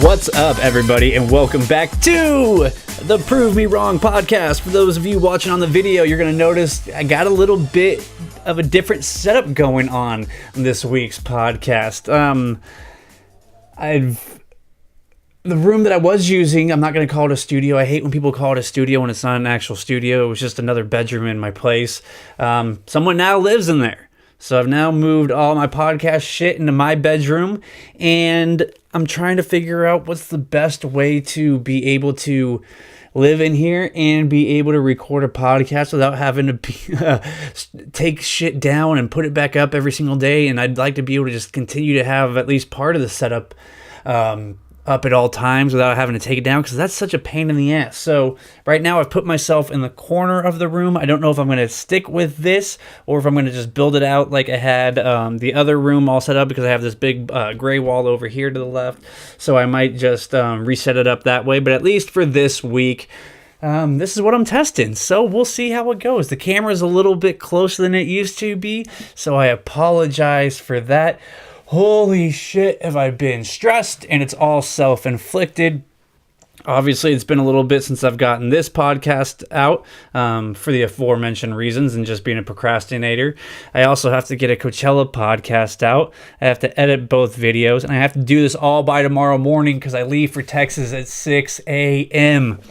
What's up, everybody, and welcome back to the Prove Me Wrong podcast. For those of you watching on the video, you're going to notice I got a little bit of a different setup going on in this week's podcast. The room that I was using, I'm not going to call it a studio. I hate when people call it a studio when it's not an actual studio. It was just another bedroom in my place. Someone now lives in there. So I've now moved all my podcast shit into my bedroom, and I'm trying to figure out what's the best way to be able to live in here and be able to record a podcast without having to take shit down and put it back up every single day. And I'd like to be able to just continue to have at least part of the setup up at all times without having to take it down, because that's such a pain in the ass. So right now I've put myself in the corner of the room. I don't know if I'm going to stick with this or if I'm going to just build it out like I had the other room all set up, because I have this big gray wall over here to the left. So I might just reset it up that way. But at least for this week, this is what I'm testing, so we'll see how it goes. The camera's a little bit closer than it used to be, so I apologize for that. Holy shit, have I been stressed, and it's all self-inflicted. Obviously, it's been a little bit since I've gotten this podcast out for the aforementioned reasons and just being a procrastinator. I also have to get a Coachella podcast out. I have to edit both videos, and I have to do this all by tomorrow morning because I leave for Texas at 6 a.m.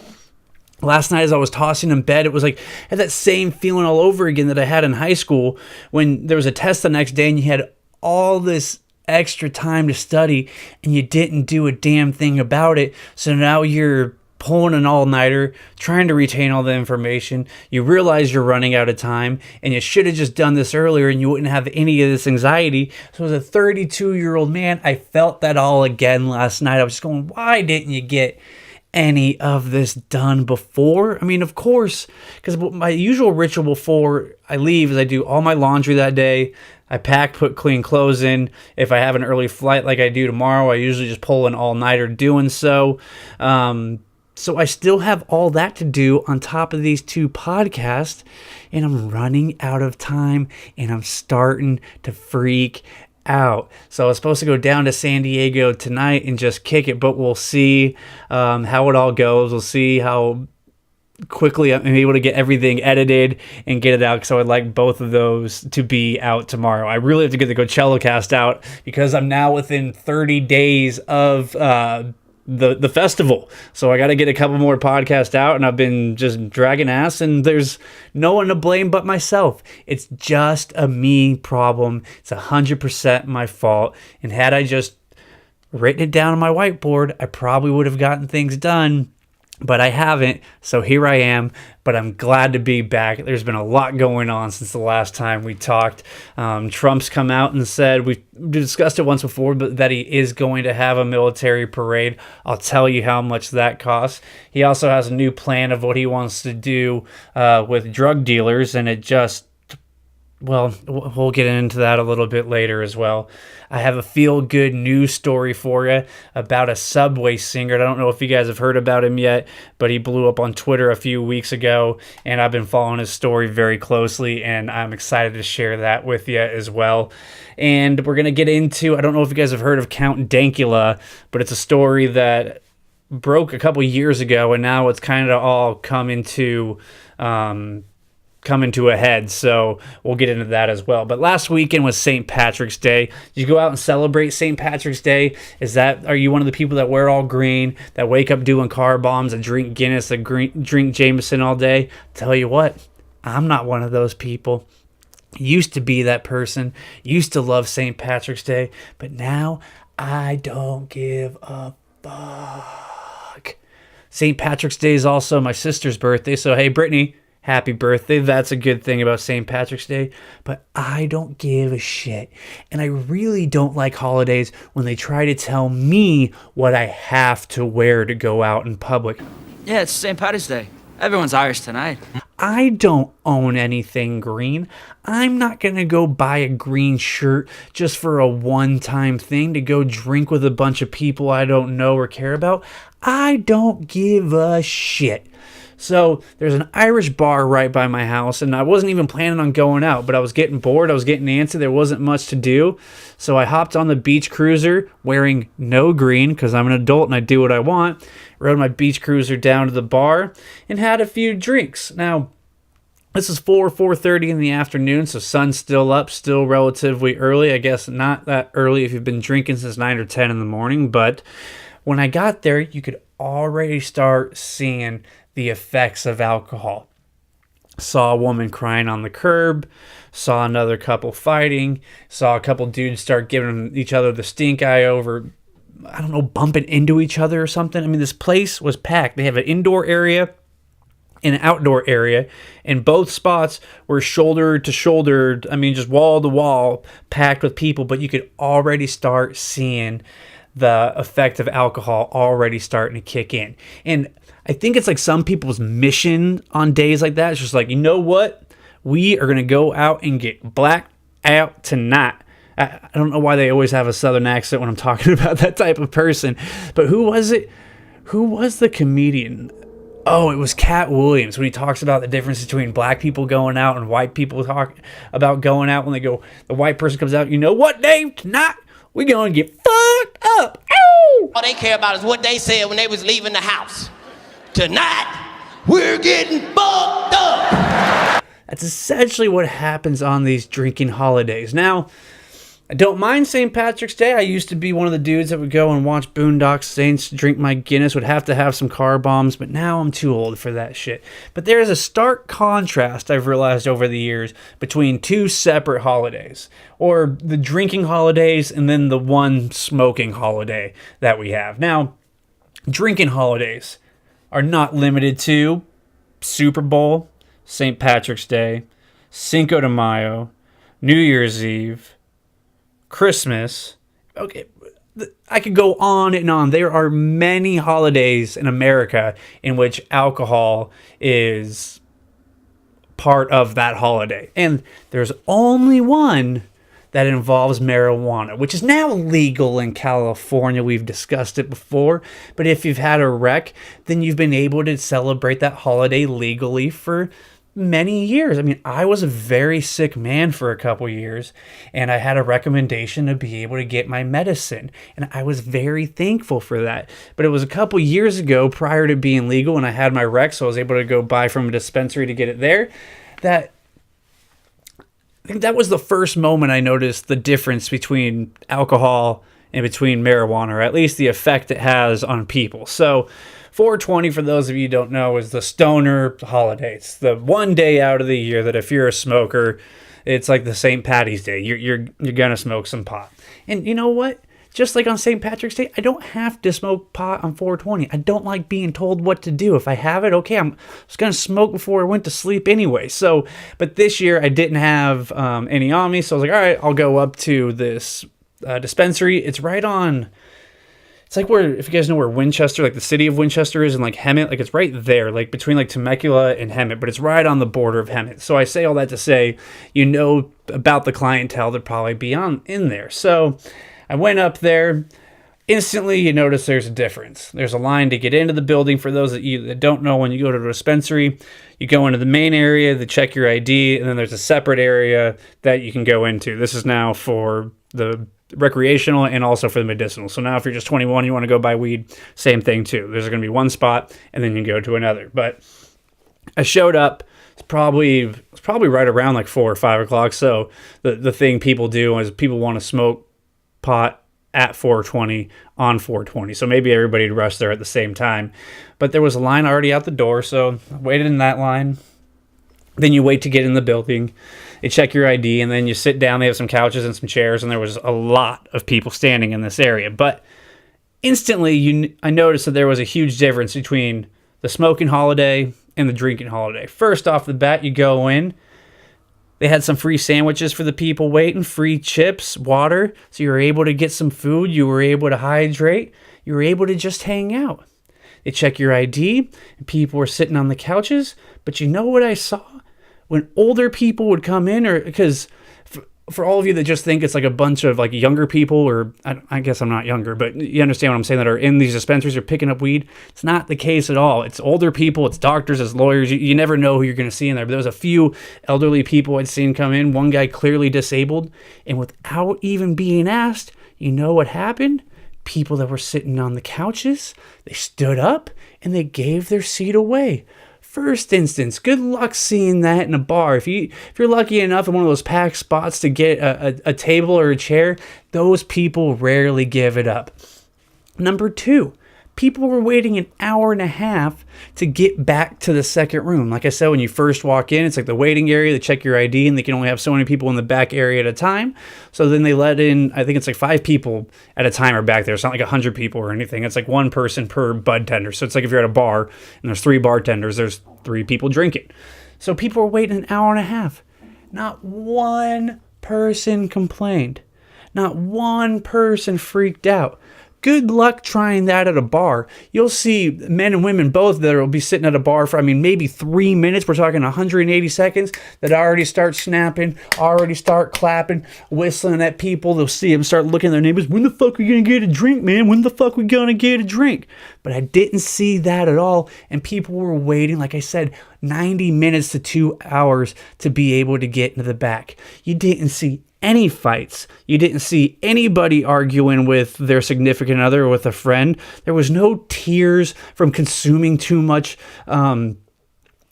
Last night as I was tossing in bed, it was like I had that same feeling all over again that I had in high school when there was a test the next day and you had all this extra time to study and you didn't do a damn thing about it. So now you're pulling an all-nighter, trying to retain all the information. You realize you're running out of time and you should have just done this earlier and you wouldn't have any of this anxiety. So as a 32-year-old man, I felt that all again last night. I was just going, why didn't you get any of this done before? I mean, of course, because my usual ritual before I leave is I do all my laundry that day. I pack, put clean clothes in. If I have an early flight like I do tomorrow, I usually just pull an all-nighter doing so. So I still have all that to do on top of these two podcasts, and I'm running out of time, and I'm starting to freak out. So I was supposed to go down to San Diego tonight and just kick it, but we'll see how it all goes. We'll see how quickly I'm able to get everything edited and get it out, because I would like both of those to be out tomorrow. I really have to get the Coachella cast out because I'm now within 30 days of the festival. So I got to get a couple more podcasts out, and I've been just dragging ass, and there's no one to blame but myself. It's just a me problem. It's 100% my fault. And had I just written it down on my whiteboard, I probably would have gotten things done. But I haven't, so here I am, but I'm glad to be back. There's been a lot going on since the last time we talked. Trump's come out and said, we've discussed it once before, but that he is going to have a military parade. I'll tell you how much that costs. He also has a new plan of what he wants to do with drug dealers, and it just, well, we'll get into that a little bit later as well. I have a feel-good news story for you about a Subway singer. I don't know if you guys have heard about him yet, but he blew up on Twitter a few weeks ago, and I've been following his story very closely, and I'm excited to share that with you as well. And we're going to get into, I don't know if you guys have heard of Count Dankula, but it's a story that broke a couple years ago, and now it's kind of all come into a head, so we'll get into that as well. But last weekend was St. Patrick's Day. Did you go out and celebrate St. Patrick's Day? Are you one of the people that wear all green, that wake up doing car bombs, that drink Guinness, that drink Jameson all day? Tell you what, I'm not one of those people. Used to be that person, used to love St. Patrick's Day, but now I don't give a fuck. St. Patrick's Day is also my sister's birthday, so hey, Brittany, happy birthday. That's a good thing about St. Patrick's Day, but I don't give a shit. And I really don't like holidays when they try to tell me what I have to wear to go out in public. Yeah, it's St. Patty's Day. Everyone's Irish tonight. I don't own anything green. I'm not going to go buy a green shirt just for a one-time thing to go drink with a bunch of people I don't know or care about. I don't give a shit. So there's an Irish bar right by my house, and I wasn't even planning on going out, but I was getting bored. I was getting antsy. There wasn't much to do. So I hopped on the beach cruiser wearing no green because I'm an adult and I do what I want. Rode my beach cruiser down to the bar and had a few drinks. Now, this is 4:30 in the afternoon, so sun's still up, still relatively early. I guess not that early if you've been drinking since 9 or 10 in the morning, but when I got there, you could already start seeing the effects of alcohol. Saw a woman crying on the curb, saw another couple fighting, saw a couple dudes start giving each other the stink eye over, I don't know, bumping into each other or something. I mean, this place was packed. They have an indoor area and an outdoor area, and both spots were shoulder to shoulder, I mean, just wall to wall, packed with people, but you could already start seeing the effect of alcohol already starting to kick in. And I think it's like some people's mission on days like that. It's just like, you know what? We are going to go out and get blacked out tonight. I don't know why they always have a southern accent when I'm talking about that type of person. But who was it? Who was the comedian? Oh, it was Cat Williams when he talks about the difference between black people going out and white people talk about going out. When they go, the white person comes out, you know what, Dave? Tonight we're going to get fucked up. Ow! All they care about is what they said when they was leaving the house. Tonight, we're getting fucked up. That's essentially what happens on these drinking holidays. Now, I don't mind St. Patrick's Day. I used to be one of the dudes that would go and watch Boondock Saints, drink my Guinness, would have to have some car bombs, but now I'm too old for that shit. But there is a stark contrast I've realized over the years between two separate holidays, or the drinking holidays and then the one smoking holiday that we have. Now, drinking holidays are not limited to Super Bowl, St. Patrick's Day, Cinco de Mayo, New Year's Eve, Christmas. Okay, I could go on and on. There are many holidays in America in which alcohol is part of that holiday. And there's only one that involves marijuana, which is now legal in California. We've discussed it before. But if you've had a wreck, then you've been able to celebrate that holiday legally for many years. I mean, I was a very sick man for a couple years, and I had a recommendation to be able to get my medicine, and I was very thankful for that. But it was a couple years ago, prior to being legal, and I had my rec, so I was able to go buy from a dispensary to get it there, that I think that was the first moment I noticed the difference between alcohol and between marijuana, or at least the effect it has on people. So 420, for those of you who don't know, is the stoner holiday. It's the one day out of the year that if you're a smoker, it's like the St. Patty's Day. You're gonna smoke some pot. And you know what? Just like on St. Patrick's Day, I don't have to smoke pot on 420. I don't like being told what to do. If I have it, okay, I'm just gonna smoke before I went to sleep anyway. So, but this year I didn't have any on me, so I was like, all right, I'll go up to this dispensary. It's right on. It's like where, if you guys know where Winchester, like the city of Winchester is, and like Hemet, like it's right there, like between like Temecula and Hemet, but it's right on the border of Hemet. So I say all that to say, you know about the clientele that probably be in there. So I went up there. Instantly, you notice there's a difference. There's a line to get into the building. For those that don't know, when you go to the dispensary, you go into the main area, they check your ID, and then there's a separate area that you can go into. This is now for the recreational and also for the medicinal. So now if you're just 21, you want to go buy weed, same thing too. There's going to be one spot and then you can go to another. But I showed up. It's probably right around like 4 or 5 o'clock. So the thing people do is people want to smoke pot at 420 on 420. So maybe everybody would rush there at the same time. But there was a line already out the door, so I waited in that line. Then you wait to get in the building. They check your ID, and then you sit down. They have some couches and some chairs, and there was a lot of people standing in this area. But instantly, I noticed that there was a huge difference between the smoking holiday and the drinking holiday. First off the bat, you go in. They had some free sandwiches for the people waiting, free chips, water. So you were able to get some food. You were able to hydrate. You were able to just hang out. They check your ID, and people were sitting on the couches. But you know what I saw? When older people would come in, or because for all of you that just think it's like a bunch of like younger people, or I guess I'm not younger, but you understand what I'm saying, that are in these dispensaries or picking up weed. It's not the case at all. It's older people, it's doctors, it's lawyers. You never know who you're going to see in there. But there was a few elderly people I'd seen come in. One guy clearly disabled, and without even being asked, you know what happened? People that were sitting on the couches, they stood up and they gave their seat away. First instance, good luck seeing that in a bar. If you're lucky enough in one of those packed spots to get a table or a chair, those people rarely give it up. Number two, people were waiting an hour and a half to get back to the second room. Like I said, when you first walk in, it's like the waiting area. They check your ID, and they can only have so many people in the back area at a time. So then they let in, I think it's like 5 people at a time are back there. It's not like 100 people or anything. It's like one person per bud tender. So it's like if you're at a bar and there's 3 bartenders, there's 3 people drinking. So people were waiting an hour and a half. Not one person complained. Not one person freaked out. Good luck trying that at a bar. You'll see men and women both that will be sitting at a bar for, maybe 3 minutes. We're talking 180 seconds, that already start snapping, already start clapping, whistling at people. They'll see them start looking at their neighbors. When the fuck are we going to get a drink, man? When the fuck are we going to get a drink? But I didn't see that at all. And people were waiting, like I said, 90 minutes to 2 hours to be able to get into the back. You didn't see any fights. You didn't see anybody arguing with their significant other or with a friend. There was no tears from consuming too much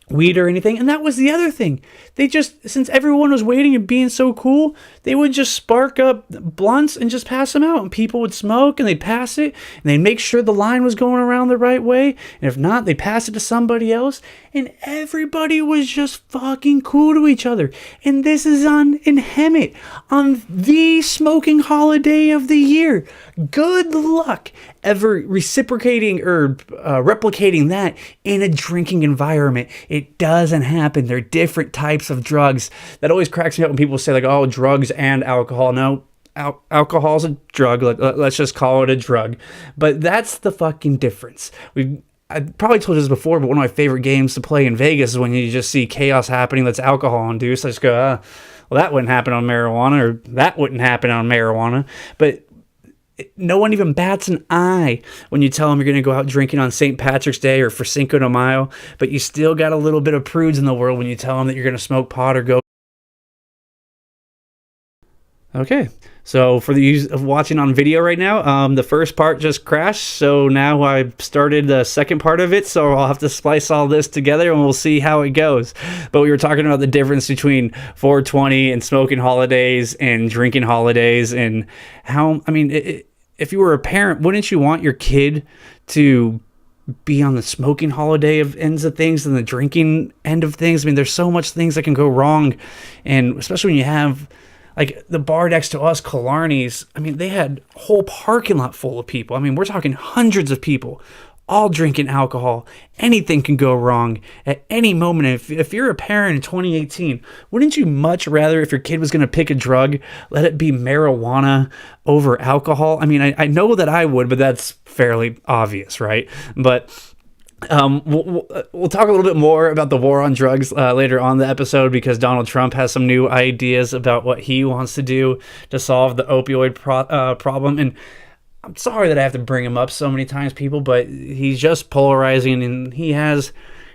weed or anything. And that was the other thing. They just, since everyone was waiting and being so cool, they would just spark up blunts and just pass them out. And people would smoke and they'd pass it. And they'd make sure the line was going around the right way. And if not, they'd pass it to somebody else. And everybody was just fucking cool to each other. And this is in Hemet, on the smoking holiday of the year. Good luck ever reciprocating or replicating that in a drinking environment. It doesn't happen. They're different types of drugs. That always cracks me up when people say like, oh, drugs and alcohol. No, alcohol's a drug. Let's just call it a drug. But that's the fucking difference. I probably told you this before, but one of my favorite games to play in Vegas is when you just see chaos happening that's alcohol induced. I just go, well, that wouldn't happen on marijuana, or that wouldn't happen on marijuana. But no one even bats an eye when you tell them you're going to go out drinking on St. Patrick's Day or for Cinco de Mayo, but you still got a little bit of prudes in the world when you tell them that you're going to smoke pot or go. Okay, so for the use of watching on video right now, the first part just crashed, so now I started the second part of it, so I'll have to splice all this together and we'll see how it goes. But we were talking about the difference between 420 and smoking holidays and drinking holidays, and how, if you were a parent, wouldn't you want your kid to be on the smoking holiday of ends of things than the drinking end of things? There's so much things that can go wrong, and especially when you have like the bar next to us, Killarney's, they had a whole parking lot full of people. We're talking hundreds of people all drinking alcohol. Anything can go wrong at any moment. If you're a parent in 2018, wouldn't you much rather, if your kid was going to pick a drug, let it be marijuana over alcohol? I know that I would, but that's fairly obvious, right? But we'll talk a little bit more about the war on drugs later on in the episode, because Donald Trump has some new ideas about what he wants to do to solve the opioid problem. And I'm sorry that I have to bring him up so many times, people, but he's just polarizing, and he has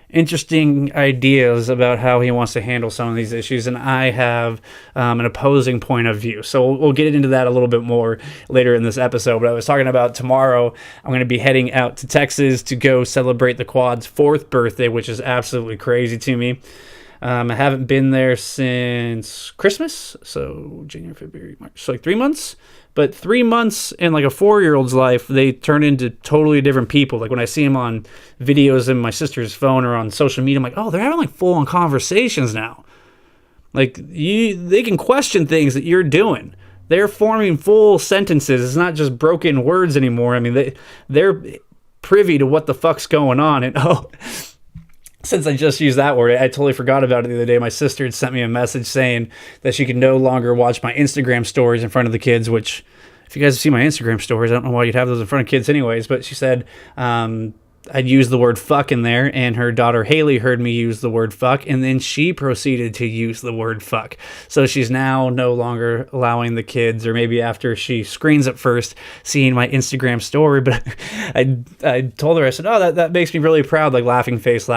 interesting ideas about how he wants to handle some of these issues, and I have an opposing point of view. So we'll get into that a little bit more later in this episode. But I was talking about tomorrow, I'm going to be heading out to Texas to go celebrate the Quad's 4th birthday, which is absolutely crazy to me. I haven't been there since Christmas, so January, February, March, so like 3 months. But 3 months in like a 4-year-old's life, they turn into totally different people. Like when I see them on videos in my sister's phone or on social media, I'm like, oh, they're having like full-on conversations now. Like they can question things that you're doing. They're forming full sentences. It's not just broken words anymore. They're privy to what the fuck's going on. And since I just used that word, I totally forgot about it the other day. My sister had sent me a message saying that she could no longer watch my Instagram stories in front of the kids, which, if you guys see my Instagram stories, I don't know why you'd have those in front of kids anyways, but she said I'd use the word fuck in there, and her daughter Haley heard me use the word fuck, and then she proceeded to use the word fuck. So she's now no longer allowing the kids, or maybe after she screens it first, seeing my Instagram story. But I told her, I said, oh, that makes me really proud, like laughing face.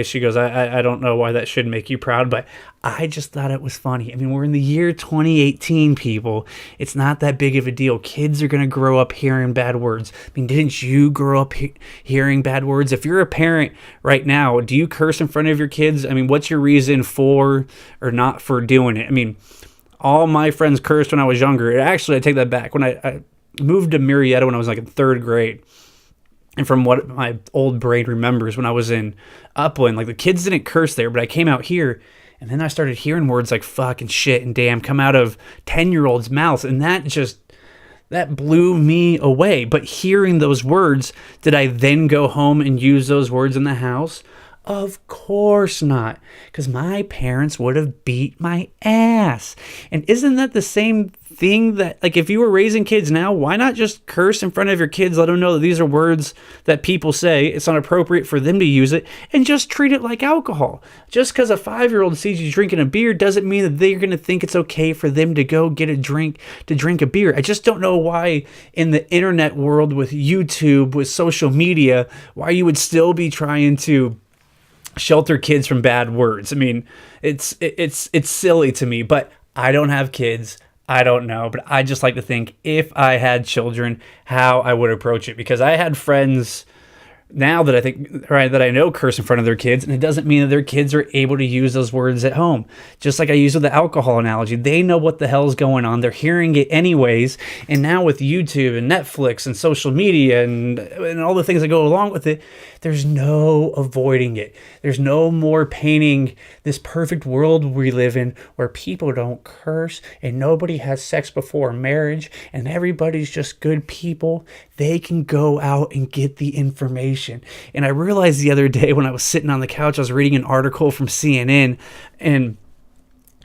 She goes, I don't know why that should make you proud, but I just thought it was funny. I mean, we're in the year 2018, people. It's not that big of a deal. Kids are going to grow up hearing bad words. I mean, didn't you grow up hearing bad words? If you're a parent right now, do you curse in front of your kids? I mean, what's your reason for or not for doing it? I mean, all my friends cursed when I was younger. Actually, I take that back. When I moved to Marietta when I was like in 3rd grade, and from what my old brain remembers, when I was in Upland, like the kids didn't curse there, but I came out here, and then I started hearing words like fuck and shit and damn come out of 10-year-olds' mouths, and that blew me away. But hearing those words, did I then go home and use those words in the house? Of course not, because my parents would have beat my ass. And isn't that the same thing that, like, if you were raising kids now, why not just curse in front of your kids, let them know that these are words that people say, it's not appropriate for them to use it, and just treat it like alcohol. Just because a 5-year-old sees you drinking a beer doesn't mean that they're going to think it's okay for them to go get a drink, to drink a beer. I just don't know why in the internet world with YouTube, with social media, why you would still be trying to shelter kids from bad words. I mean, it's silly to me, but I don't have kids. I don't know, but I just like to think if I had children, how I would approach it, because I had friends now that I think, right, that I know curse in front of their kids, and it doesn't mean that their kids are able to use those words at home. Just like I used with the alcohol analogy, they know what the hell's going on. They're hearing it anyways. And now with YouTube and Netflix and social media and all the things that go along with it, there's no avoiding it. There's no more painting this perfect world we live in where people don't curse and nobody has sex before marriage and everybody's just good people. They can go out and get the information. And I realized the other day when I was sitting on the couch, I was reading an article from CNN, and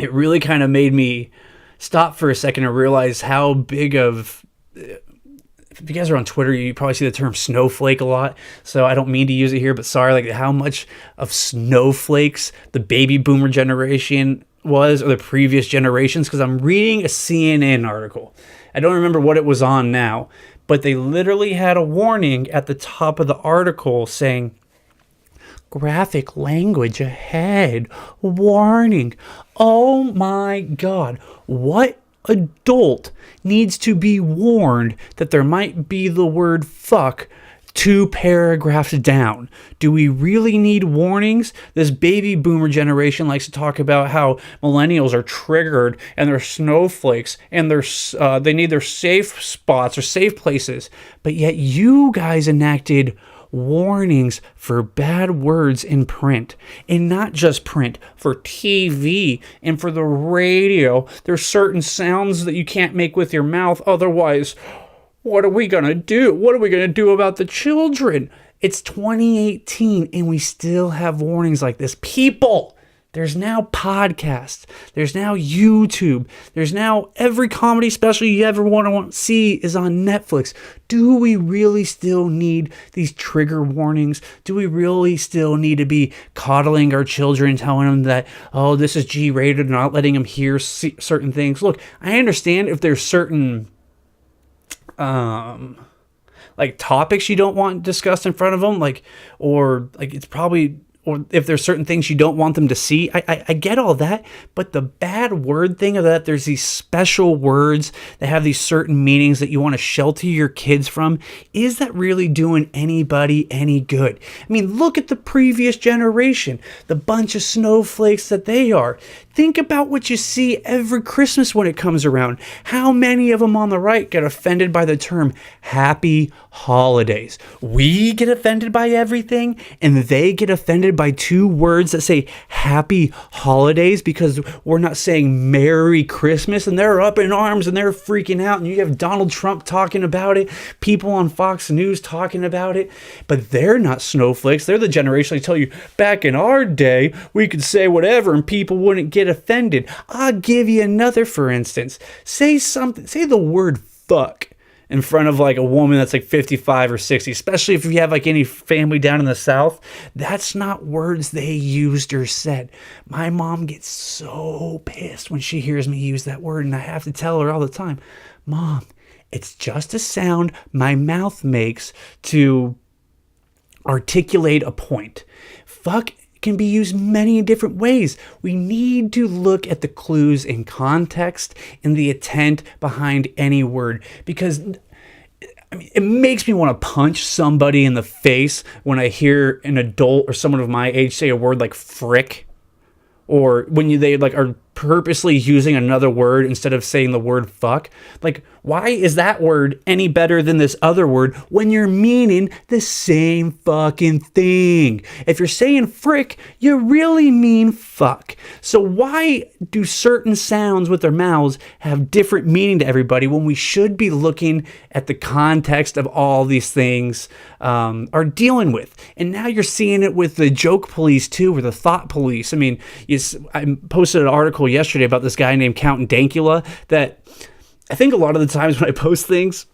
it really kind of made me stop for a second and realize how big of... If you guys are on Twitter, you probably see the term snowflake a lot. So I don't mean to use it here, but sorry, like how much of snowflakes the baby boomer generation was, or the previous generations, because I'm reading a CNN article. I don't remember what it was on now, but they literally had a warning at the top of the article saying, graphic language ahead, warning. Oh my God, what adult needs to be warned that there might be the word fuck 2 paragraphs down? Do we really need warnings? This baby boomer generation likes to talk about how millennials are triggered and they're snowflakes and they need their safe spots or safe places. But yet you guys enacted warnings for bad words in print, and not just print, for TV and for the radio. There's certain sounds that you can't make with your mouth, otherwise what are we gonna do? What are we gonna do about the children? It's 2018 and we still have warnings like this. People, there's now podcasts, there's now YouTube, there's now every comedy special you ever want to see is on Netflix. Do we really still need these trigger warnings? Do we really still need to be coddling our children, telling them that, oh, this is G-rated, not letting them hear certain things? Look, I understand if there's certain like topics you don't want discussed in front of them, or if there's certain things you don't want them to see. I get all that, but the bad word thing of that, there's these special words that have these certain meanings that you want to shelter your kids from. Is that really doing anybody any good? I mean, look at the previous generation, the bunch of snowflakes that they are. Think about what you see every Christmas when it comes around. How many of them on the right get offended by the term happy holidays? We get offended by everything, and they get offended by 2 words that say happy holidays because we're not saying Merry Christmas, and they're up in arms and they're freaking out, and you have Donald Trump talking about it, people on Fox News talking about it, but they're not snowflakes. They're the generation that tell you, back in our day, we could say whatever and people wouldn't get offended. I'll give you another, for instance. Say the word fuck in front of like a woman that's like 55 or 60, especially if you have like any family down in the South. That's not words they used or said. My mom gets so pissed when she hears me use that word, and I have to tell her all the time, Mom, it's just a sound my mouth makes to articulate a point. Fuck can be used many different ways. We need to look at the clues in context and the intent behind any word, because it makes me want to punch somebody in the face when I hear an adult or someone of my age say a word like frick, or when they like are purposely using another word instead of saying the word fuck. Like, why is that word any better than this other word when you're meaning the same fucking thing? If you're saying frick, you really mean fuck. So why do certain sounds with their mouths have different meaning to everybody when we should be looking at the context of all these things are dealing with? And now you're seeing it with the joke police too, or the thought police. I mean, I posted an article yesterday about this guy named Count Dankula that I think a lot of the times when I post things,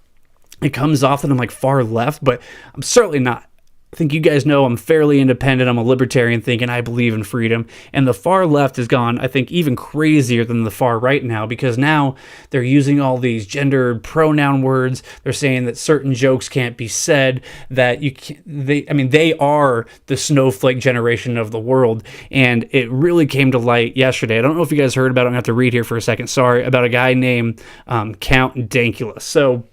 it comes off that I'm like far left, but I'm certainly not. I think you guys know I'm fairly independent. I'm a libertarian thinking. I believe in freedom. And the far left has gone, I think, even crazier than the far right now, because now they're using all these gendered pronoun words. They're saying that certain jokes can't be said, that you can't, they are the snowflake generation of the world. And it really came to light yesterday. I don't know if you guys heard about it. I'm going to have to read here for a second. Sorry. About a guy named Count Dankula. So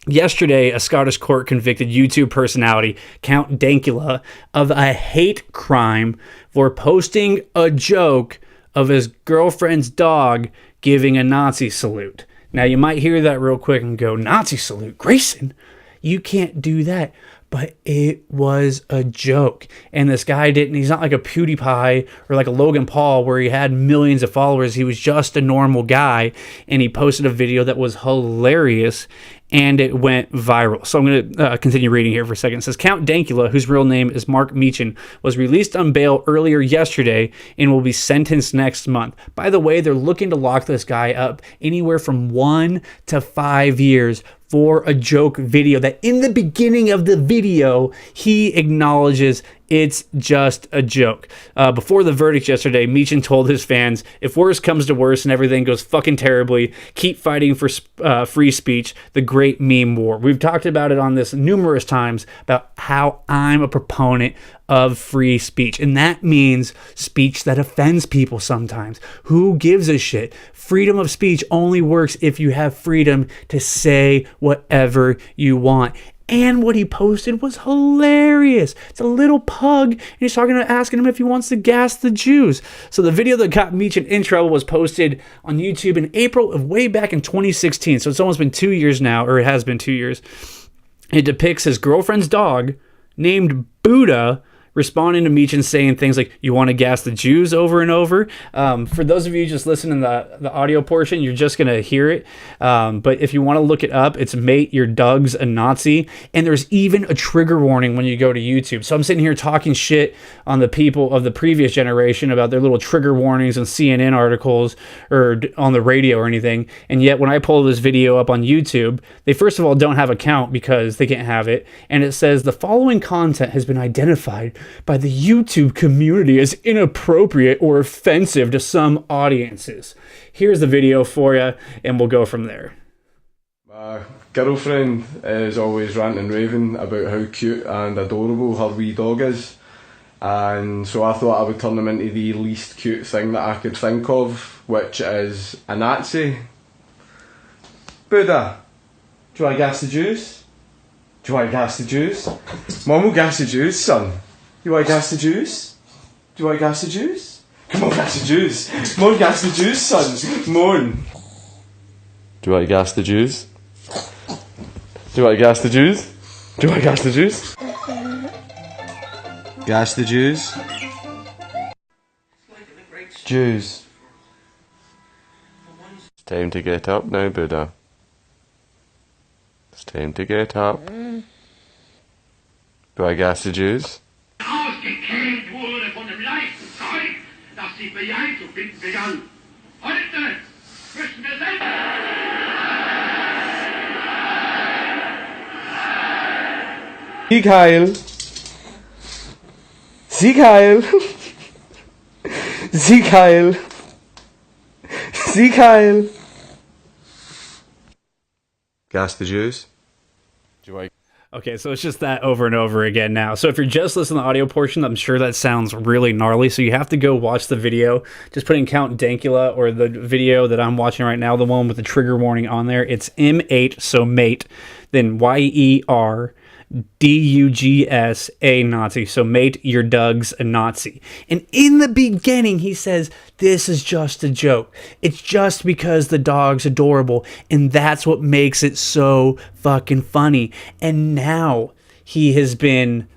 yesterday, a Scottish court convicted YouTube personality Count Dankula of a hate crime for posting a joke of his girlfriend's dog giving a Nazi salute. Now, you might hear that real quick and go, Nazi salute? Grayson, you can't do that. But it was a joke. And this guy he's not like a PewDiePie or like a Logan Paul where he had millions of followers. He was just a normal guy. And he posted a video that was hilarious. And it went viral. So I'm going to continue reading here for a second. It says, Count Dankula, whose real name is Mark Meechan, was released on bail earlier yesterday and will be sentenced next month. By the way, they're looking to lock this guy up anywhere from 1 to 5 years for a joke video that in the beginning of the video, he acknowledges it's just a joke. Before the verdict yesterday, Meechan told his fans, if worse comes to worse and everything goes fucking terribly, keep fighting for free speech, the great meme war. We've talked about it on this numerous times about how I'm a proponent of free speech. And that means speech that offends people sometimes. Who gives a shit? Freedom of speech only works if you have freedom to say whatever you want. And what he posted was hilarious. It's a little pug, and he's asking him if he wants to gas the Jews. So the video that got Meechan in trouble was posted on YouTube in April of way back in 2016. So it's almost been 2 years now, or it has been 2 years. It depicts his girlfriend's dog named Buddha responding to Meechan saying things like, you want to gas the Jews over and over. For those of you just listening to the audio portion, you're just going to hear it. But if you want to look it up, it's Mate, Your Dog's a Nazi. And there's even a trigger warning when you go to YouTube. So I'm sitting here talking shit on the people of the previous generation about their little trigger warnings and CNN articles or on the radio or anything. And yet when I pull this video up on YouTube, they first of all don't have a count because they can't have it. And it says the following content has been identified by the YouTube community as inappropriate or offensive to some audiences. Here's the video for you, and we'll go from there. My girlfriend is always ranting and raving about how cute and adorable her wee dog is, and so I thought I would turn him into the least cute thing that I could think of, which is a Nazi. Buddha, do you want to gas the Jews? Do you want to gas the Jews? Mum will gas the Jews, son. You want to gas the Jews? Do you want to gas the Jews? Come on, gas the Jews. Come on, gas the Jews, son. Come on. Do you want to gas the Jews? Do you want to gas the Jews? Do you want to gas the Jews? Gas the Jews? Jews. It's time to get up now, Buddha. It's time to get up. Do I gas the Jews? Ausgequält wurde von dem leichten Zeug, das sie für einzufinden begann. Heute müssen wir selbst... Sieg Heil. Sieg Heil. Sieg Heil. Sieg Heil. Gas the Jews. Okay, so it's just that over and over again now. So if you're just listening to the audio portion, I'm sure that sounds really gnarly. So you have to go watch the video. Just put in Count Dankula or the video that I'm watching right now, the one with the trigger warning on there. It's M8, so mate, then YERDUGS, a Nazi. So mate, your Doug's a Nazi. And in the beginning, he says, this is just a joke. It's just because the dog's adorable. And that's what makes it so fucking funny. And now he has been...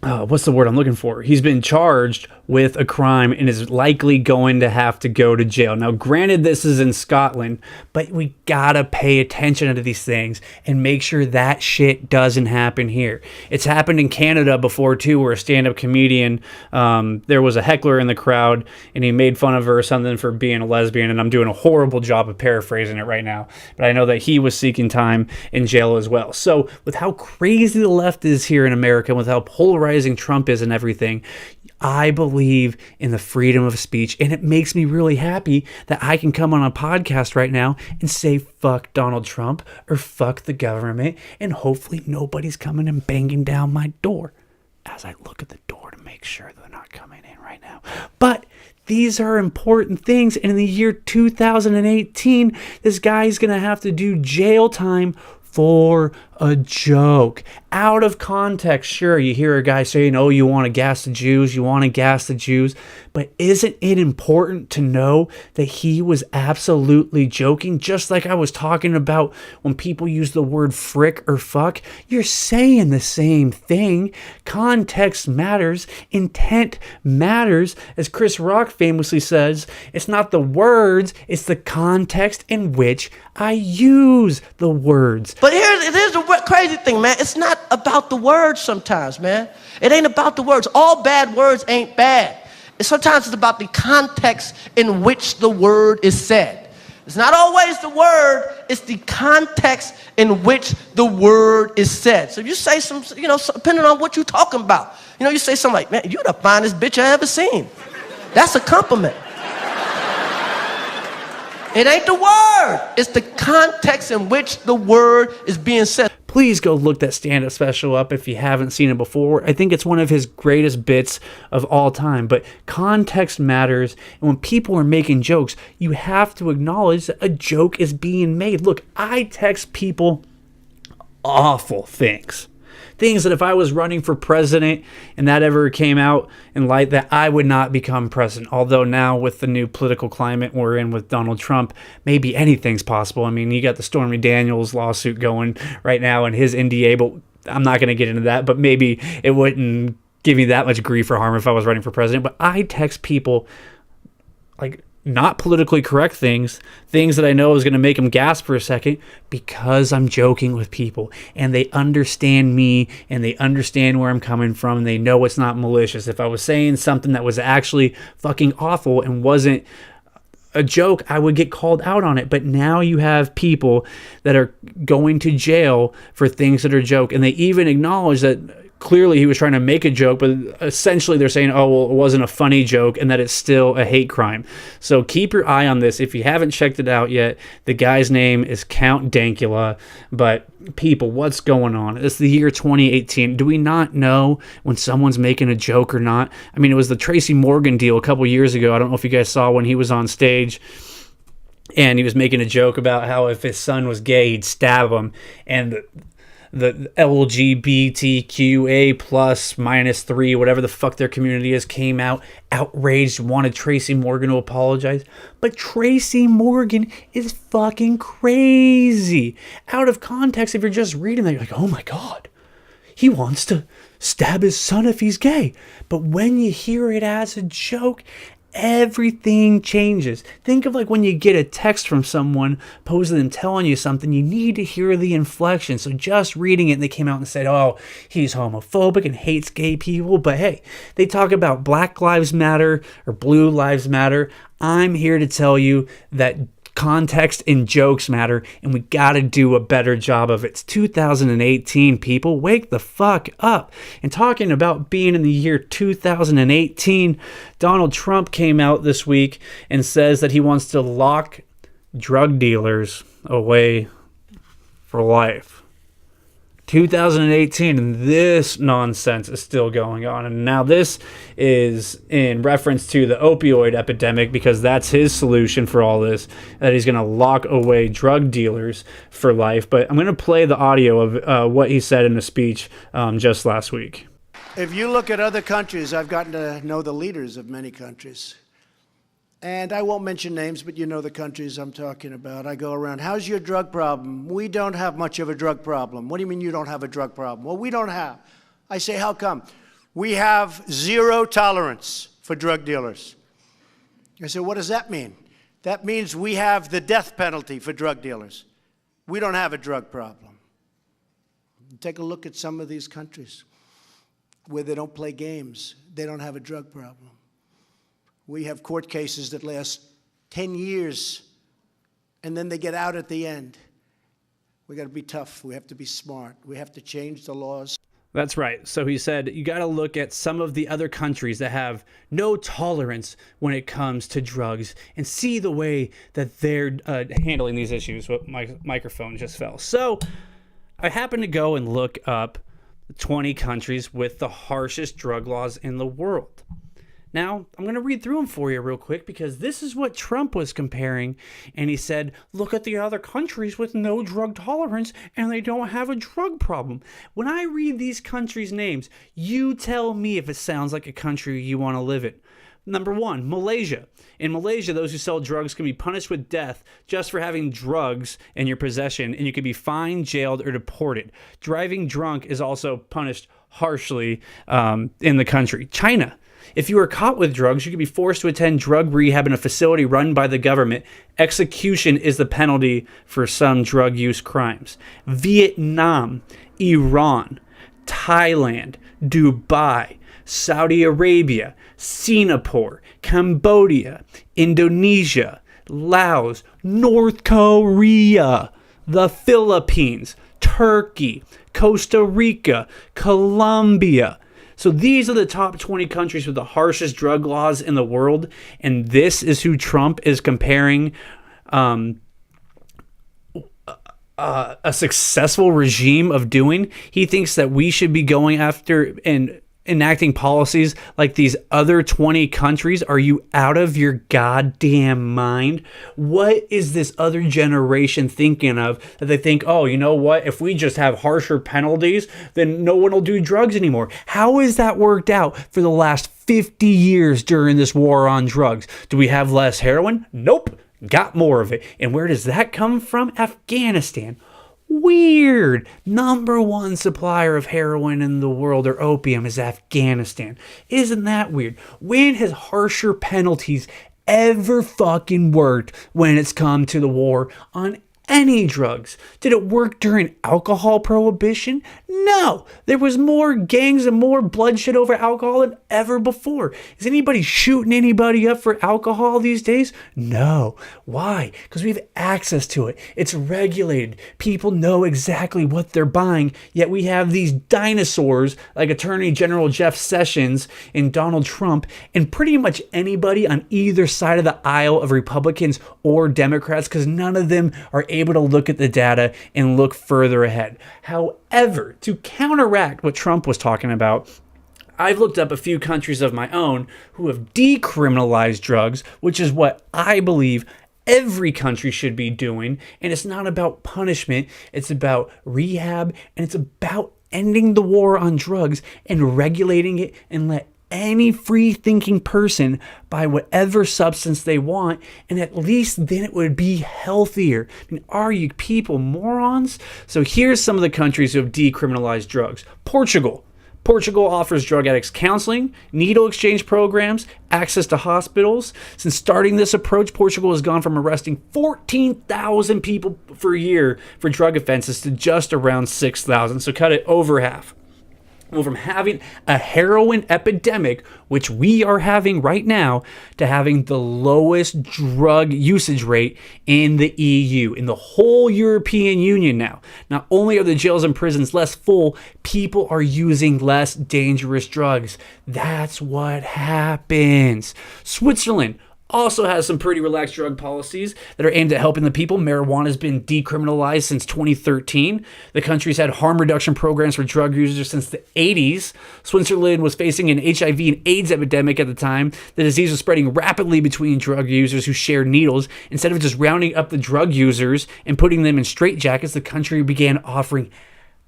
what's the word I'm looking for? He's been charged with a crime and is likely going to have to go to jail. Now, granted, this is in Scotland, but we gotta pay attention to these things and make sure that shit doesn't happen here. It's happened in Canada before, too, where a stand-up comedian, there was a heckler in the crowd, and he made fun of her or something for being a lesbian, and I'm doing a horrible job of paraphrasing it right now, but I know that he was seeking time in jail as well. So, with how crazy the left is here in America, with how polarizing Trump is and everything, I believe in the freedom of speech, and it makes me really happy that I can come on a podcast right now and say fuck Donald Trump or fuck the government, and hopefully nobody's coming and banging down my door as I look at the door to make sure they're not coming in right now. But these are important things, and in the year 2018, this guy's going to have to do jail time for a joke. Out of context, sure, you hear a guy saying, oh, you want to gas the Jews, you want to gas the Jews, but isn't it important to know that he was absolutely joking? Just like I was talking about when people use the word frick or fuck, you're saying the same thing. Context matters, intent matters. As Chris Rock famously says, it's not the words, it's the context in which I use the words. But here's the crazy thing, man. It's not about the words sometimes, man. It ain't about the words. All bad words ain't bad. Sometimes it's about the context in which the word is said. It's not always the word, it's the context in which the word is said. So if you say some, depending on what you're talking about, you say something like, man, you're the finest bitch I ever seen. That's a compliment. It ain't the word. It's the context in which the word is being said. Please go look that stand-up special up if you haven't seen it before. I think it's one of his greatest bits of all time. But context matters, and when people are making jokes, you have to acknowledge that a joke is being made. Look, I text people awful things. Things that if I was running for president and that ever came out in light, that I would not become president. Although now with the new political climate we're in with Donald Trump, maybe anything's possible. I mean, you got the Stormy Daniels lawsuit going right now and his NDA, but I'm not going to get into that. But maybe it wouldn't give me that much grief or harm if I was running for president. But I text people like not politically correct things that I know is going to make them gasp for a second because I'm joking with people and they understand me and they understand where I'm coming from and they know it's not malicious. If I was saying something that was actually fucking awful and wasn't a joke, I would get called out on it. But now you have people that are going to jail for things that are joke, and they even acknowledge that clearly he was trying to make a joke, but essentially they're saying, oh, well, it wasn't a funny joke and that it's still a hate crime. So keep your eye on this. If you haven't checked it out yet, the guy's name is Count Dankula. But people, what's going on? It's the year 2018. Do we not know when someone's making a joke or not? I mean, it was the Tracy Morgan deal a couple years ago. I don't know if you guys saw when he was on stage and he was making a joke about how if his son was gay, he'd stab him. And the LGBTQA plus -3, whatever the fuck their community is, came out outraged, wanted Tracy Morgan to apologize. But Tracy Morgan is fucking crazy. Out of context, if you're just reading that, you're like, oh my God, he wants to stab his son if he's gay. But when you hear it as a joke, everything changes. Think of like when you get a text from someone posing them telling you something, you need to hear the inflection. So just reading it and they came out and said, oh, he's homophobic and hates gay people. But hey, they talk about Black Lives Matter or Blue Lives Matter. I'm here to tell you that context and jokes matter, and we gotta do a better job of it. It's 2018, people. Wake the fuck up. And talking about being in the year 2018, Donald Trump came out this week and says that he wants to lock drug dealers away for life. 2018, and this nonsense is still going on. And now this is in reference to the opioid epidemic, because that's his solution for all this, that he's going to lock away drug dealers for life. But I'm going to play the audio of what he said in a speech just last week. If you look at other countries, I've gotten to know the leaders of many countries. And I won't mention names, but you know the countries I'm talking about. I go around, how's your drug problem? We don't have much of a drug problem. What do you mean you don't have a drug problem? Well, we don't have. I say, how come? We have zero tolerance for drug dealers. I say, what does that mean? That means we have the death penalty for drug dealers. We don't have a drug problem. Take a look at some of these countries where they don't play games. They don't have a drug problem. We have court cases that last 10 years, and then they get out at the end. We got to be tough. We have to be smart. We have to change the laws. That's right. So he said you got to look at some of the other countries that have no tolerance when it comes to drugs and see the way that they're handling these issues. Well, my microphone just fell. So I happened to go and look up 20 countries with the harshest drug laws in the world. Now, I'm going to read through them for you real quick, because this is what Trump was comparing. And he said, look at the other countries with no drug tolerance, and they don't have a drug problem. When I read these countries' names, you tell me if it sounds like a country you want to live in. Number 1, Malaysia. In Malaysia, those who sell drugs can be punished with death just for having drugs in your possession, and you can be fined, jailed, or deported. Driving drunk is also punished harshly in the country. China. If you are caught with drugs, you can be forced to attend drug rehab in a facility run by the government. Execution is the penalty for some drug use crimes. Vietnam, Iran, Thailand, Dubai, Saudi Arabia, Singapore, Cambodia, Indonesia, Laos, North Korea, the Philippines, Turkey, Costa Rica, Colombia. So these are the top 20 countries with the harshest drug laws in the world, and this is who Trump is comparing a successful regime of doing. He thinks that we should be going after and enacting policies like these other 20 countries. Are you out of your goddamn mind? What is this other generation thinking of, that they think, oh, you know what, if we just have harsher penalties, then no one will do drugs anymore? How has that worked out for the last 50 years during this war on drugs? Do we have less heroin? Nope. Got more of it. And where does that come from? Afghanistan. Weird. Number 1 supplier of heroin in the world, or opium, is Afghanistan. Isn't that weird? When has harsher penalties ever fucking worked when it's come to the war on any drugs? Did it work during alcohol prohibition? No. There was more gangs and more bloodshed over alcohol than ever before. Is anybody shooting anybody up for alcohol these days? No. Why? Because we have access to it. It's regulated. People know exactly what they're buying, yet we have these dinosaurs like Attorney General Jeff Sessions and Donald Trump and pretty much anybody on either side of the aisle of Republicans or Democrats, because none of them are able to look at the data and look further ahead. However, to counteract what Trump was talking about, I've looked up a few countries of my own who have decriminalized drugs, which is what I believe every country should be doing. And it's not about punishment, it's about rehab, and it's about ending the war on drugs and regulating it and let any free-thinking person buy whatever substance they want, and at least then it would be healthier. I mean, are you people morons? So here's some of the countries who have decriminalized drugs. Portugal. Portugal offers drug addicts counseling, needle exchange programs, access to hospitals. Since starting this approach, Portugal has gone from arresting 14,000 people per year for drug offenses to just around 6,000, so cut it over half. Well, from having a heroin epidemic, which we are having right now, to having the lowest drug usage rate in the EU, in the whole European Union now. Not only are the jails and prisons less full, people are using less dangerous drugs. That's what happens. Switzerland also has some pretty relaxed drug policies that are aimed at helping the people. Marijuana has been decriminalized since 2013. The country's had harm reduction programs for drug users since the 80s. Switzerland was facing an HIV and AIDS epidemic at the time. The disease was spreading rapidly between drug users who shared needles. Instead of just rounding up the drug users and putting them in straitjackets, the country began offering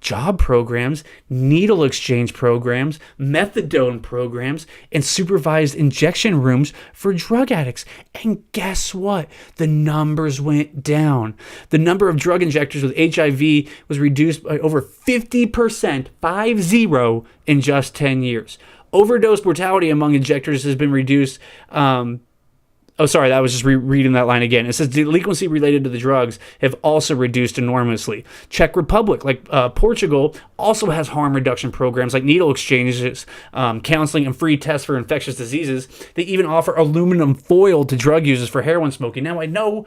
job programs, needle exchange programs, methadone programs, and supervised injection rooms for drug addicts. And guess what? The numbers went down. The number of drug injectors with HIV was reduced by over 50%, 50, in just 10 years. Overdose mortality among injectors has been reduced. Oh, sorry, I was just reading that line again. It says delinquency related to the drugs have also reduced enormously. Czech Republic, like Portugal, also has harm reduction programs like needle exchanges, counseling, and free tests for infectious diseases. They even offer aluminum foil to drug users for heroin smoking. Now, I know,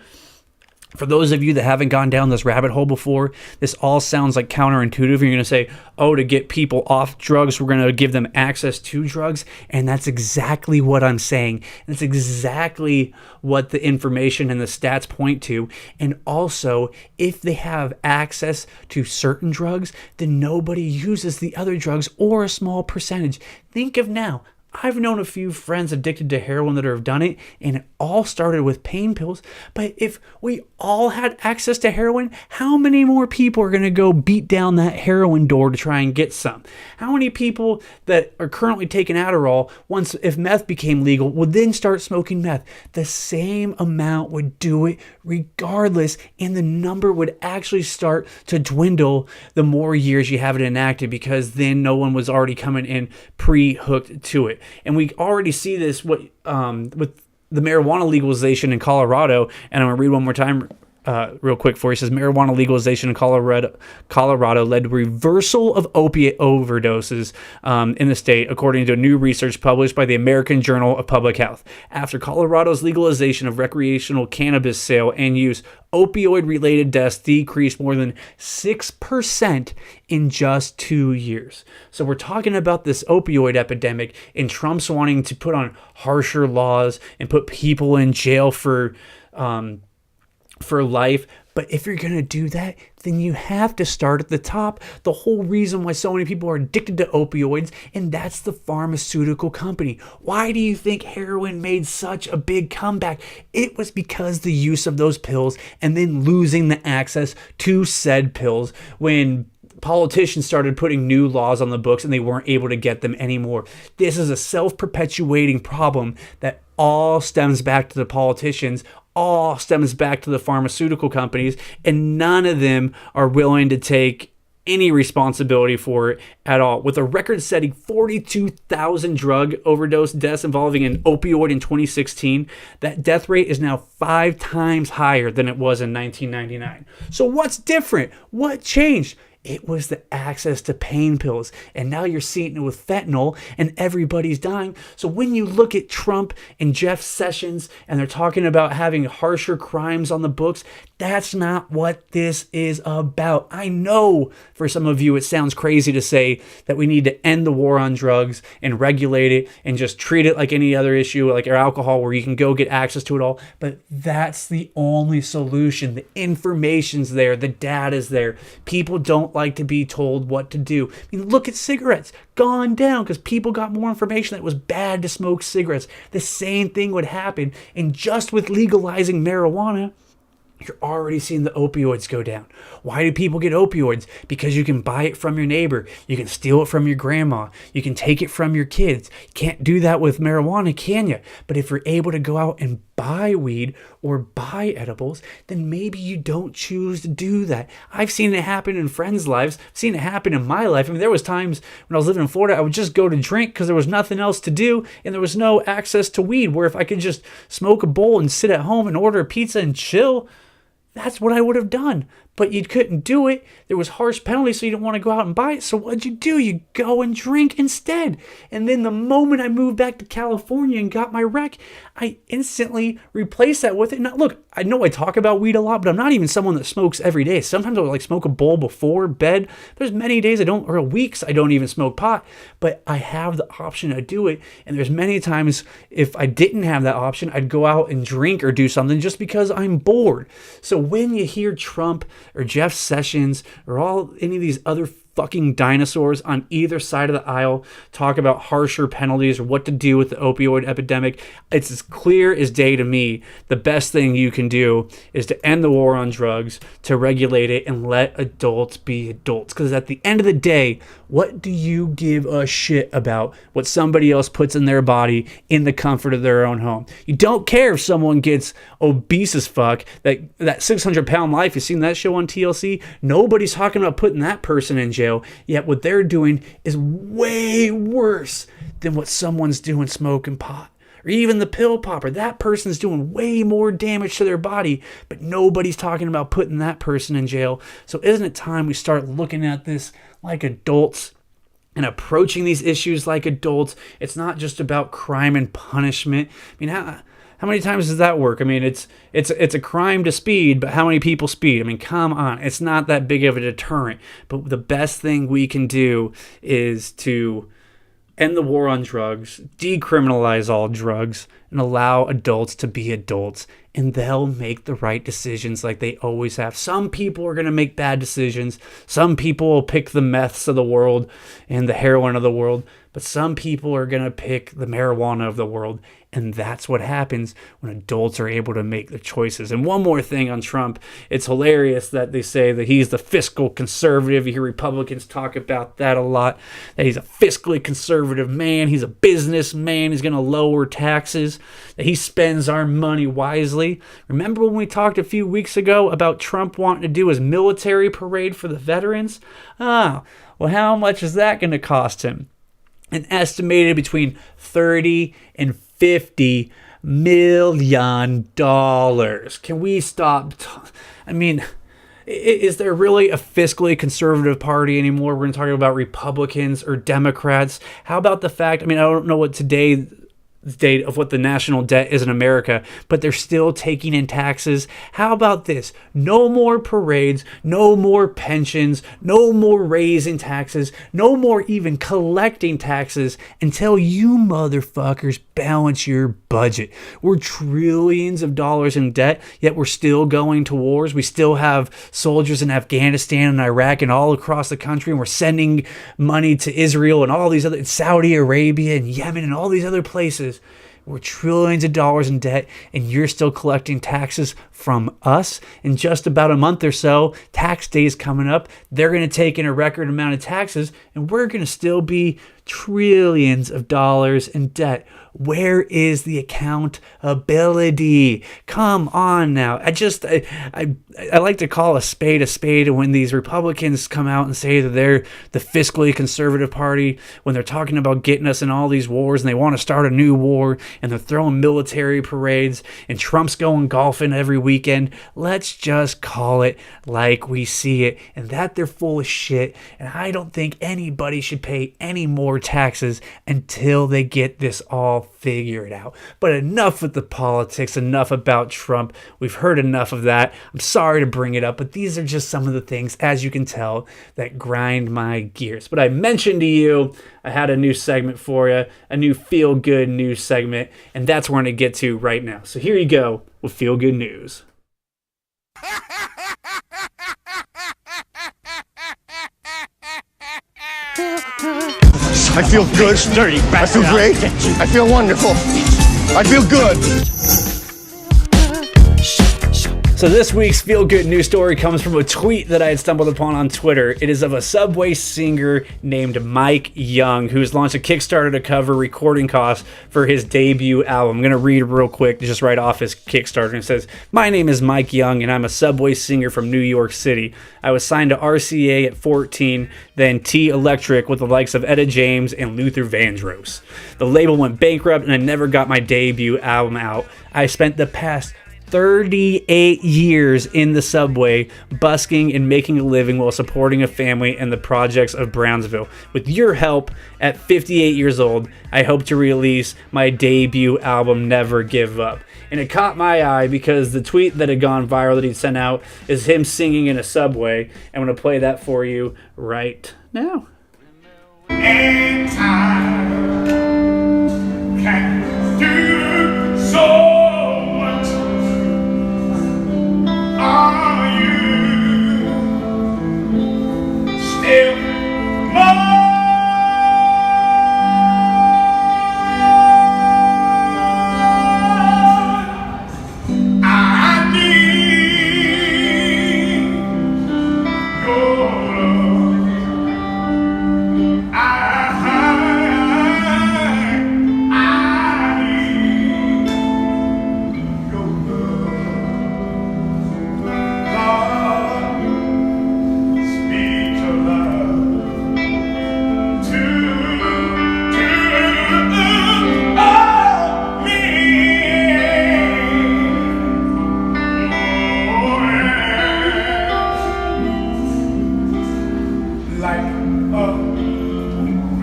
for those of you that haven't gone down this rabbit hole before, this all sounds like counterintuitive. You're going to say, oh, to get people off drugs, we're going to give them access to drugs. And that's exactly what I'm saying. That's exactly what the information and the stats point to. And also, if they have access to certain drugs, then nobody uses the other drugs, or a small percentage. Think of now. I've known a few friends addicted to heroin that have done it, and it all started with pain pills. But if we all had access to heroin, how many more people are going to go beat down that heroin door to try and get some? How many people that are currently taking Adderall, once if meth became legal, would then start smoking meth? The same amount would do it regardless, and the number would actually start to dwindle the more years you have it enacted, because then no one was already coming in pre-hooked to it. And we already see this with the marijuana legalization in Colorado. And I'm going to read one more time real quick for you. It says marijuana legalization in Colorado led to reversal of opiate overdoses in the state, according to new research published by the American Journal of Public Health. After Colorado's legalization of recreational cannabis sale and use, opioid-related deaths decreased more than 6% in just 2 years. So we're talking about this opioid epidemic, and Trump's wanting to put on harsher laws and put people in jail for life. But if you're going to do that, then you have to start at the top. The whole reason why so many people are addicted to opioids, and that's the pharmaceutical company. Why do you think heroin made such a big comeback? It was because the use of those pills and then losing the access to said pills when politicians started putting new laws on the books and they weren't able to get them anymore. This is a self-perpetuating problem that all stems back to the politicians, all stems back to the pharmaceutical companies, and none of them are willing to take any responsibility for it at all. With a record-setting 42,000 drug overdose deaths involving an opioid in 2016, that death rate is now 5 times higher than it was in 1999. So what's different? What changed? It was the access to pain pills. And now you're seeing it with fentanyl, and everybody's dying. So when you look at Trump and Jeff Sessions, and they're talking about having harsher crimes on the books, that's not what this is about. I know for some of you it sounds crazy to say that we need to end the war on drugs and regulate it and just treat it like any other issue, like your alcohol, where you can go get access to it all. But that's the only solution. The information's there. The data's there. People don't like to be told what to do. I mean, look at cigarettes. Gone down because people got more information that it was bad to smoke cigarettes. The same thing would happen. And just with legalizing marijuana, you're already seeing the opioids go down. Why do people get opioids? Because you can buy it from your neighbor. You can steal it from your grandma. You can take it from your kids. You can't do that with marijuana, can you? But if you're able to go out and buy weed or buy edibles, then maybe you don't choose to do that. I've seen it happen in friends' lives. I've seen it happen in my life. I mean, there was times when I was living in Florida, I would just go to drink because there was nothing else to do, and there was no access to weed, where if I could just smoke a bowl and sit at home and order a pizza and chill, that's what I would have done. but you couldn't do it. There was harsh penalties, so you didn't want to go out and buy it. So what'd you do? You go and drink instead. And then the moment I moved back to California and got my rec, I instantly replaced that with it. Now, look, I know I talk about weed a lot, but I'm not even someone that smokes every day. Sometimes I'll like smoke a bowl before bed. There's many days or weeks I don't even smoke pot, but I have the option to do it. And there's many times if I didn't have that option, I'd go out and drink or do something just because I'm bored. So when you hear Trump or Jeff Sessions or any of these other fucking dinosaurs on either side of the aisle talk about harsher penalties or what to do with the opioid epidemic, it's as clear as day to me. The best thing you can do is to end the war on drugs, to regulate it, and let adults be adults. Because at the end of the day, what do you give a shit about what somebody else puts in their body in the comfort of their own home? You don't care if someone gets obese as fuck. That 600-pound life, you seen that show on TLC? Nobody's talking about putting that person in jail. Yet what they're doing is way worse than what someone's doing smoking pot. Or even the pill popper. That person's doing way more damage to their body, but nobody's talking about putting that person in jail. So isn't it time we start looking at this like adults and approaching these issues like adults? It's not just about crime and punishment. I mean, how many times does that work? I mean, it's a crime to speed, but how many people speed? I mean, come on. It's not that big of a deterrent. But the best thing we can do is to end the war on drugs, decriminalize all drugs, and allow adults to be adults. And they'll make the right decisions like they always have. Some people are going to make bad decisions. Some people will pick the meths of the world and the heroin of the world. But some people are going to pick the marijuana of the world. And that's what happens when adults are able to make the choices. And one more thing on Trump. It's hilarious that they say that he's the fiscal conservative. You hear Republicans talk about that a lot. That he's a fiscally conservative man. He's a businessman. He's going to lower taxes. That he spends our money wisely. Remember when we talked a few weeks ago about Trump wanting to do his military parade for the veterans? Well, how much is that going to cost him? An estimated between $30 and $50 million. Can we stop? I mean, is there really a fiscally conservative party anymore? We're going to talk about Republicans or Democrats. How about the fact, I mean, I don't know what today's date of what the national debt is in America, but they're still taking in taxes. How about this? No more parades, no more pensions, no more raising taxes, no more even collecting taxes until you motherfuckers balance your budget. We're trillions of dollars in debt, yet we're still going to wars. We still have soldiers in Afghanistan and Iraq and all across the country, and we're sending money to Israel and all these other, Saudi Arabia and Yemen and all these other places. We're trillions of dollars in debt, and you're still collecting taxes from us. In just about a month or so, tax day is coming up. They're going to take in a record amount of taxes, and we're going to still be trillions of dollars in debt. Where is the accountability? Come on now. I like to call a spade when these Republicans come out and say that they're the fiscally conservative party, when they're talking about getting us in all these wars and they want to start a new war and they're throwing military parades and Trump's going golfing every weekend. Let's just call it like we see it, and that they're full of shit. And I don't think anybody should pay any more taxes until they get this all figured out. But enough with the politics, enough about Trump. We've heard enough of that. I'm sorry to bring it up, but these are just some of the things, as you can tell, that grind my gears. But I mentioned to you, I had a new segment for you, a new feel-good news segment, and that's where I'm going to get to right now. So here you go with feel-good news. I feel good. I feel great. I feel wonderful. I feel good. So this week's feel-good news story comes from a tweet that I had stumbled upon on Twitter. It is of a Subway singer named Mike Young, who's launched a Kickstarter to cover recording costs for his debut album. I'm going to read real quick, just right off his Kickstarter. And it says, "My name is Mike Young, and I'm a Subway singer from New York City. I was signed to RCA at 14, then T Electric with the likes of Etta James and Luther Vandross. The label went bankrupt, and I never got my debut album out. I spent the past 38 years in the subway, busking and making a living while supporting a family and the projects of Brownsville. With your help, at 58 years old, I hope to release my debut album, Never Give Up. And it caught my eye because the tweet that had gone viral that he sent out is him singing in a subway. I'm going to play that for you right now. And time can do so much. Are you still more? I need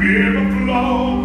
your love.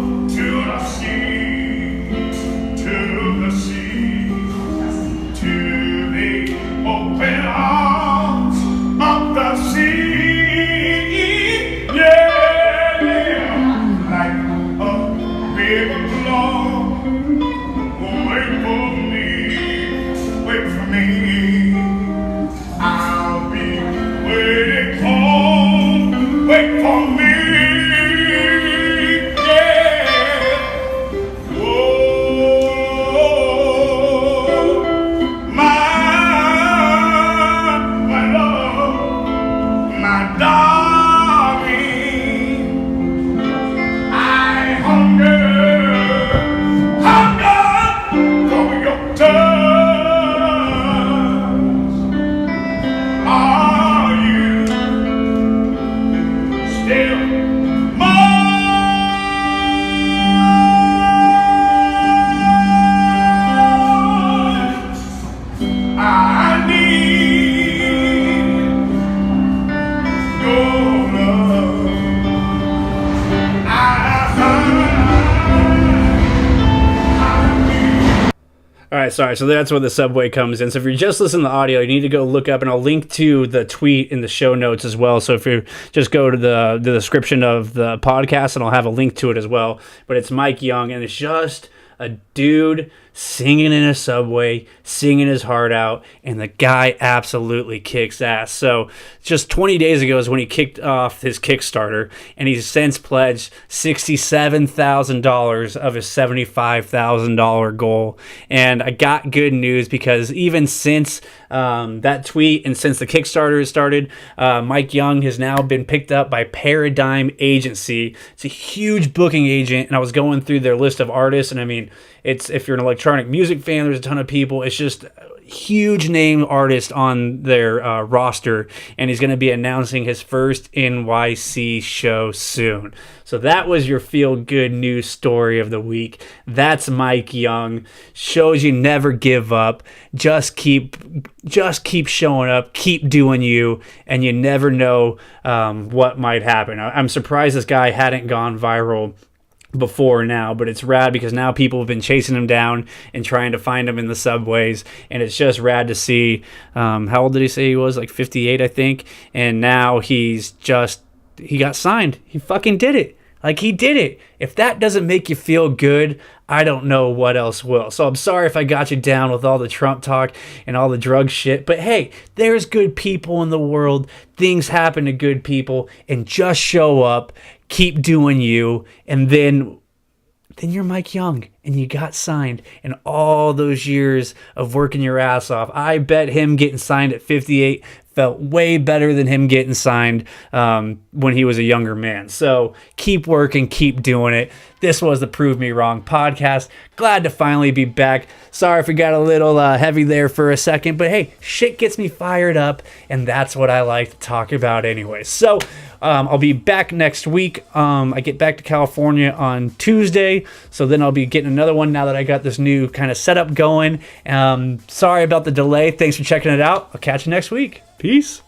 Sorry, so that's where the subway comes in. So if you're just listening to the audio, you need to go look up, and I'll link to the tweet in the show notes as well. So if you just go to the description of the podcast, and I'll have a link to it as well. But it's Mike Young, and it's just a dude singing in a subway, singing his heart out, and the guy absolutely kicks ass. So just 20 days ago is when he kicked off his Kickstarter, and he's since pledged $67,000 of his $75,000 goal. And I got good news because even since that tweet and since the Kickstarter started, Mike Young has now been picked up by Paradigm Agency. It's a huge booking agent, and I was going through their list of artists, and I mean, it's, if you're an electronic music fan, there's a ton of people. It's just huge name artist on their roster, and he's going to be announcing his first NYC show soon. So that was your feel-good news story of the week. That's Mike Young. Shows you never give up. Just keep showing up. Keep doing you, and you never know what might happen. I'm surprised this guy hadn't gone viral before now, but it's rad because now people have been chasing him down and trying to find him in the subways, and it's just rad to see. How old did he say he was? Like 58, I think. And now he got signed. He fucking did it. Like, he did it. If that doesn't make you feel good, I don't know what else will. So I'm sorry if I got you down with all the Trump talk and all the drug shit, but hey, there's good people in the world. Things happen to good people, and just show up, keep doing you, and then you're Mike Young, and you got signed. And all those years of working your ass off, I bet him getting signed at 58 felt way better than him getting signed when he was a younger man. So keep working, keep doing it. This was the Prove Me Wrong podcast. Glad to finally be back. Sorry if we got a little heavy there for a second, but hey, shit gets me fired up, and that's what I like to talk about anyway. So I'll be back next week. I get back to California on Tuesday, so then I'll be getting another one now that I got this new kind of setup going. Sorry about the delay. Thanks for checking it out. I'll catch you next week. Peace.